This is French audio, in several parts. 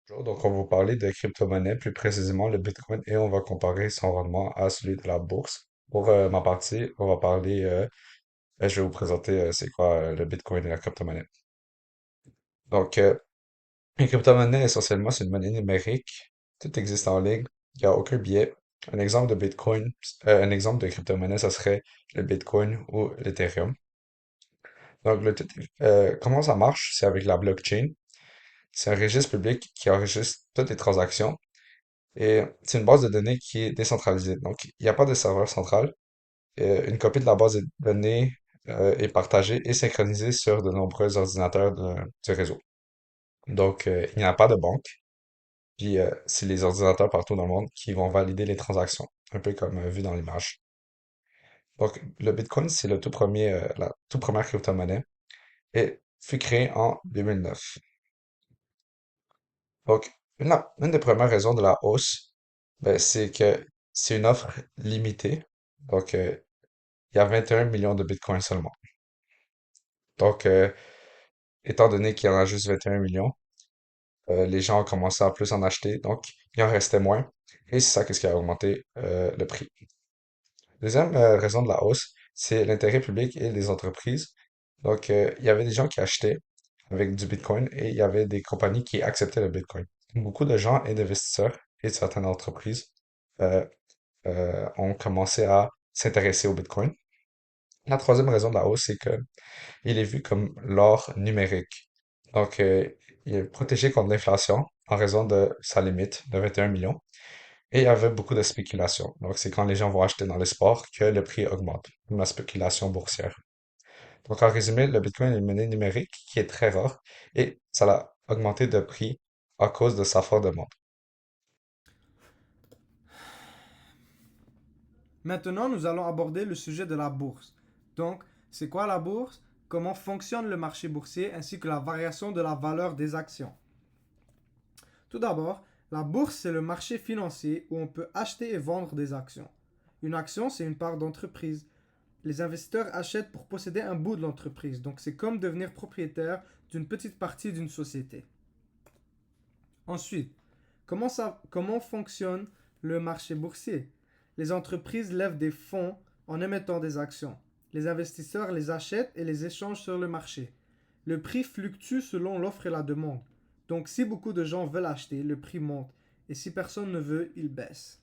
Bonjour, donc on va vous parler de crypto-monnaie, plus précisément le Bitcoin, et on va comparer son rendement à celui de la bourse. Pour ma partie, on va parler, je vais vous présenter c'est quoi le Bitcoin et la crypto-monnaie. Donc, une crypto-monnaie, essentiellement, c'est une monnaie numérique. Tout existe en ligne, il n'y a aucun biais. Un exemple de Bitcoin, un exemple de crypto-monnaie, ça serait le Bitcoin ou l'Ethereum. Donc, comment ça marche? C'est avec la blockchain. C'est un registre public qui enregistre toutes les transactions. Et c'est une base de données qui est décentralisée. Donc, il n'y a pas de serveur central. Une copie de la base de données est partagée et synchronisée sur de nombreux ordinateurs du réseau. Donc, il n'y a pas de banque. Puis, c'est les ordinateurs partout dans le monde qui vont valider les transactions, un peu comme vu dans l'image. Donc, le Bitcoin, c'est le tout premier, la toute première crypto-monnaie et fut créé en 2009. Donc, une des premières raisons de la hausse, ben, c'est que c'est une offre limitée. Donc, il y a 21 millions de bitcoins seulement. Donc, étant donné qu'il y en a juste 21 millions, les gens ont commencé à plus en acheter, donc il en restait moins. Et c'est ça qu'est-ce qui a augmenté le prix. Deuxième raison de la hausse, c'est l'intérêt public et les entreprises. Donc, il y avait des gens qui achetaient avec du Bitcoin et il y avait des compagnies qui acceptaient le Bitcoin. Beaucoup de gens et d'investisseurs et de certaines entreprises euh, ont commencé à s'intéresser au Bitcoin. La troisième raison de la hausse, c'est que il est vu comme l'or numérique. Donc, il est protégé contre l'inflation en raison de sa limite de 21 millions. Et il y avait beaucoup de spéculation. Donc, c'est quand les gens vont acheter dans l'espoir que le prix augmente, comme la spéculation boursière. Donc, en résumé, le Bitcoin est une monnaie numérique qui est très rare et ça a augmenté de prix à cause de sa forte demande. Maintenant, nous allons aborder le sujet de la bourse. Donc, c'est quoi la bourse? Comment fonctionne le marché boursier ainsi que la variation de la valeur des actions. Tout d'abord, la bourse, c'est le marché financier où on peut acheter et vendre des actions. Une action, c'est une part d'entreprise. Les investisseurs achètent pour posséder un bout de l'entreprise. Donc, c'est comme devenir propriétaire d'une petite partie d'une société. Ensuite, comment fonctionne le marché boursier? Les entreprises lèvent des fonds en émettant des actions. Les investisseurs les achètent et les échangent sur le marché. Le prix fluctue selon l'offre et la demande. Donc si beaucoup de gens veulent acheter, le prix monte. Et si personne ne veut, il baisse.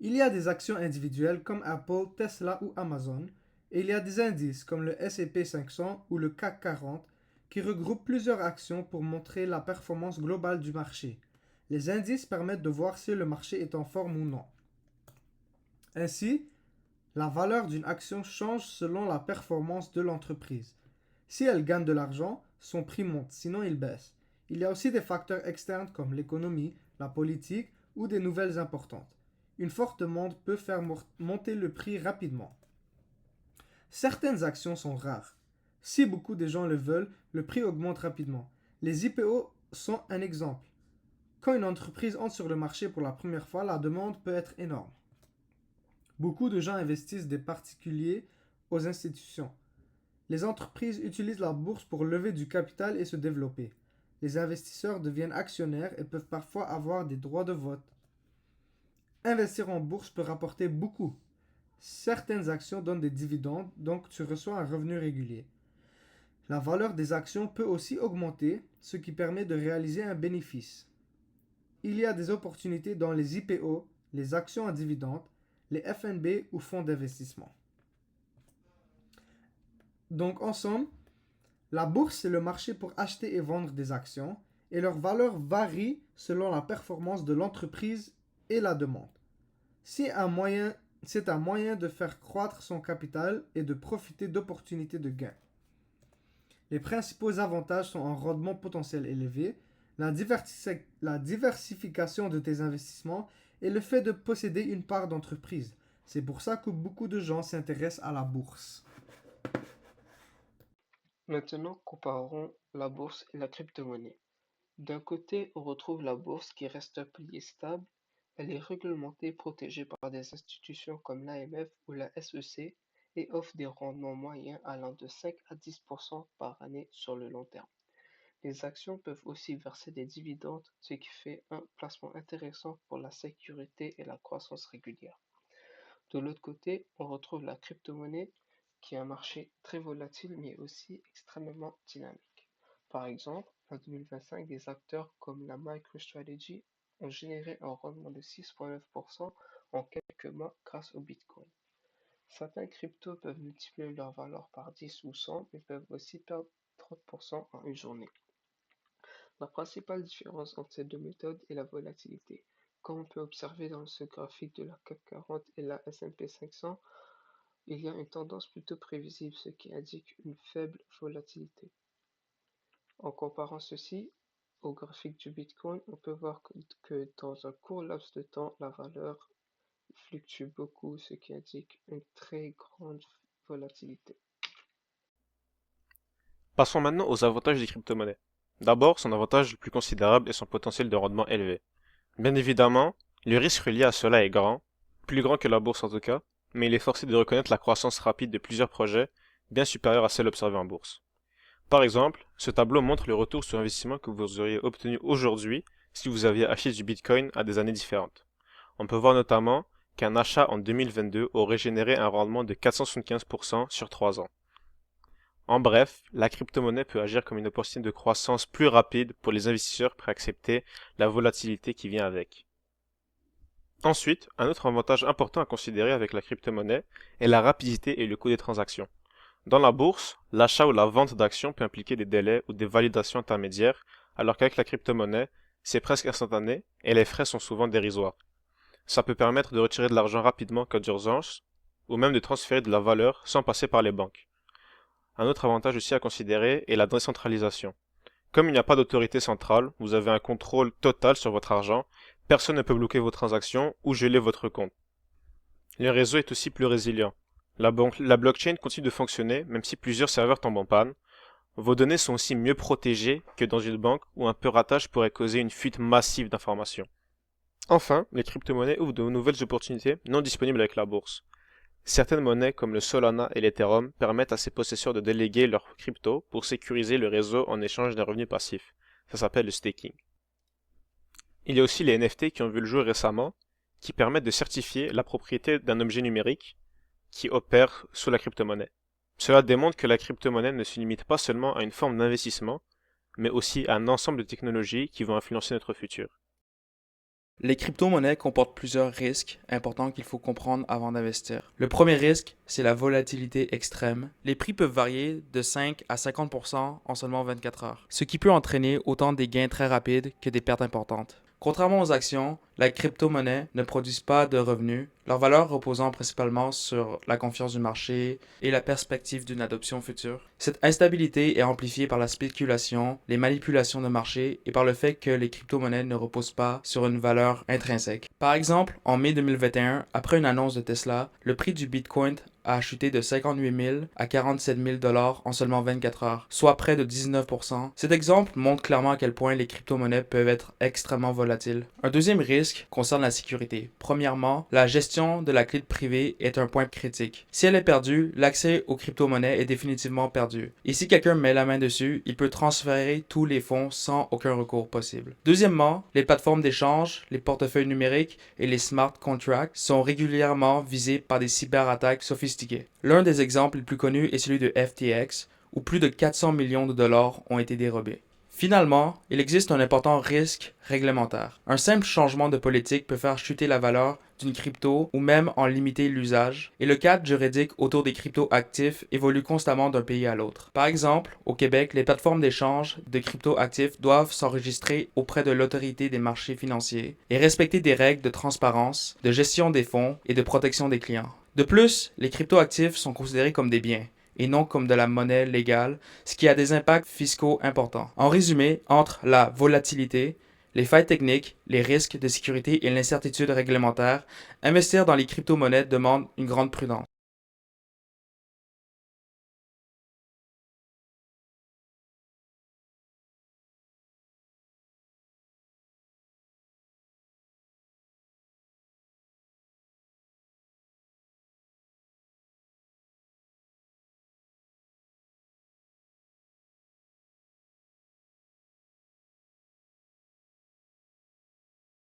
Il y a des actions individuelles comme Apple, Tesla ou Amazon. Et il y a des indices comme le S&P 500 ou le CAC 40 qui regroupent plusieurs actions pour montrer la performance globale du marché. Les indices permettent de voir si le marché est en forme ou non. Ainsi, la valeur d'une action change selon la performance de l'entreprise. Si elle gagne de l'argent, son prix monte, sinon il baisse. Il y a aussi des facteurs externes comme l'économie, la politique ou des nouvelles importantes. Une forte demande peut faire monter le prix rapidement. Certaines actions sont rares. Si beaucoup de gens le veulent, le prix augmente rapidement. Les IPO sont un exemple. Quand une entreprise entre sur le marché pour la première fois, la demande peut être énorme. Beaucoup de gens investissent des particuliers aux institutions. Les entreprises utilisent la bourse pour lever du capital et se développer. Les investisseurs deviennent actionnaires et peuvent parfois avoir des droits de vote. Investir en bourse peut rapporter beaucoup. Certaines actions donnent des dividendes, donc tu reçois un revenu régulier. La valeur des actions peut aussi augmenter, ce qui permet de réaliser un bénéfice. Il y a des opportunités dans les IPO, les actions à dividendes, les FNB ou fonds d'investissement. Donc ensemble, la bourse c'est le marché pour acheter et vendre des actions et leur valeur varie selon la performance de l'entreprise et la demande. C'est un moyen, c'est un moyen de faire croître son capital et de profiter d'opportunités de gain. Les principaux avantages sont un rendement potentiel élevé, la diversification de tes investissements et le fait de posséder une part d'entreprise. C'est pour ça que beaucoup de gens s'intéressent à la bourse. Maintenant, comparons la bourse et la crypto-monnaie. D'un côté, on retrouve la bourse qui reste un pilier stable. Elle est réglementée, protégée par des institutions comme l'AMF ou la SEC et offre des rendements moyens allant de 5 à 10% par année sur le long terme. Les actions peuvent aussi verser des dividendes, ce qui fait un placement intéressant pour la sécurité et la croissance régulière. De l'autre côté, on retrouve la crypto-monnaie, qui est un marché très volatile mais aussi extrêmement dynamique. Par exemple, en 2025, des acteurs comme la MicroStrategy ont généré un rendement de 6,9% en quelques mois grâce au Bitcoin. Certains cryptos peuvent multiplier leur valeur par 10 ou 100, mais peuvent aussi perdre 30% en une journée. La principale différence entre ces deux méthodes est la volatilité. Comme on peut observer dans ce graphique de la CAC 40 et la S&P 500, il y a une tendance plutôt prévisible, ce qui indique une faible volatilité. En comparant ceci au graphique du Bitcoin, on peut voir que dans un court laps de temps, la valeur fluctue beaucoup, ce qui indique une très grande volatilité. Passons maintenant aux avantages des crypto-monnaies. D'abord, son avantage le plus considérable est son potentiel de rendement élevé. Bien évidemment, le risque lié à cela est grand, plus grand que la bourse en tout cas, mais il est forcé de reconnaître la croissance rapide de plusieurs projets, bien supérieure à celle observée en bourse. Par exemple, ce tableau montre le retour sur investissement que vous auriez obtenu aujourd'hui si vous aviez acheté du Bitcoin à des années différentes. On peut voir notamment qu'un achat en 2022 aurait généré un rendement de 475% sur 3 ans. En bref, la crypto-monnaie peut agir comme une opportunité de croissance plus rapide pour les investisseurs prêts à accepter la volatilité qui vient avec. Ensuite, un autre avantage important à considérer avec la crypto-monnaie est la rapidité et le coût des transactions. Dans la bourse, l'achat ou la vente d'actions peut impliquer des délais ou des validations intermédiaires, alors qu'avec la crypto-monnaie, c'est presque instantané et les frais sont souvent dérisoires. Ça peut permettre de retirer de l'argent rapidement en cas d'urgence, ou même de transférer de la valeur sans passer par les banques. Un autre avantage aussi à considérer est la décentralisation. Comme il n'y a pas d'autorité centrale, vous avez un contrôle total sur votre argent, personne ne peut bloquer vos transactions ou geler votre compte. Le réseau est aussi plus résilient. La blockchain continue de fonctionner même si plusieurs serveurs tombent en panne. Vos données sont aussi mieux protégées que dans une banque où un piratage pourrait causer une fuite massive d'informations. Enfin, les crypto-monnaies ouvrent de nouvelles opportunités non disponibles avec la bourse. Certaines monnaies comme le Solana et l'Ethereum permettent à ses possesseurs de déléguer leurs cryptos pour sécuriser le réseau en échange d'un revenu passif. Ça s'appelle le staking. Il y a aussi les NFT qui ont vu le jour récemment, qui permettent de certifier la propriété d'un objet numérique qui opère sous la crypto-monnaie. Cela démontre que la crypto-monnaie ne se limite pas seulement à une forme d'investissement, mais aussi à un ensemble de technologies qui vont influencer notre futur. Les crypto-monnaies comportent plusieurs risques importants qu'il faut comprendre avant d'investir. Le premier risque, c'est la volatilité extrême. Les prix peuvent varier de 5 à 50% en seulement 24 heures, ce qui peut entraîner autant des gains très rapides que des pertes importantes. Contrairement aux actions, la crypto-monnaie ne produit pas de revenus, leur valeur reposant principalement sur la confiance du marché et la perspective d'une adoption future. Cette instabilité est amplifiée par la spéculation, les manipulations de marché et par le fait que les crypto-monnaies ne reposent pas sur une valeur intrinsèque. Par exemple, en mai 2021, après une annonce de Tesla, le prix du Bitcoin a chuté de 58 000 à 47 000 $ en seulement 24 heures, soit près de 19%. Cet exemple montre clairement à quel point les crypto-monnaies peuvent être extrêmement volatiles. Un deuxième risque concerne la sécurité. Premièrement, la gestion de la clé privée est un point critique. Si elle est perdue, l'accès aux crypto-monnaies est définitivement perdu. Et si quelqu'un met la main dessus, il peut transférer tous les fonds sans aucun recours possible. Deuxièmement, les plateformes d'échange, les portefeuilles numériques et les smart contracts sont régulièrement visés par des cyberattaques sophistiquées. L'un des exemples les plus connus est celui de FTX, où plus de 400 millions de dollars ont été dérobés. Finalement, il existe un important risque réglementaire. Un simple changement de politique peut faire chuter la valeur d'une crypto ou même en limiter l'usage, et le cadre juridique autour des crypto-actifs évolue constamment d'un pays à l'autre. Par exemple, au Québec, les plateformes d'échange de crypto-actifs doivent s'enregistrer auprès de l'autorité des marchés financiers et respecter des règles de transparence, de gestion des fonds et de protection des clients. De plus, les crypto-actifs sont considérés comme des biens et non comme de la monnaie légale, ce qui a des impacts fiscaux importants. En résumé, entre la volatilité, les failles techniques, les risques de sécurité et l'incertitude réglementaire, investir dans les crypto-monnaies demande une grande prudence.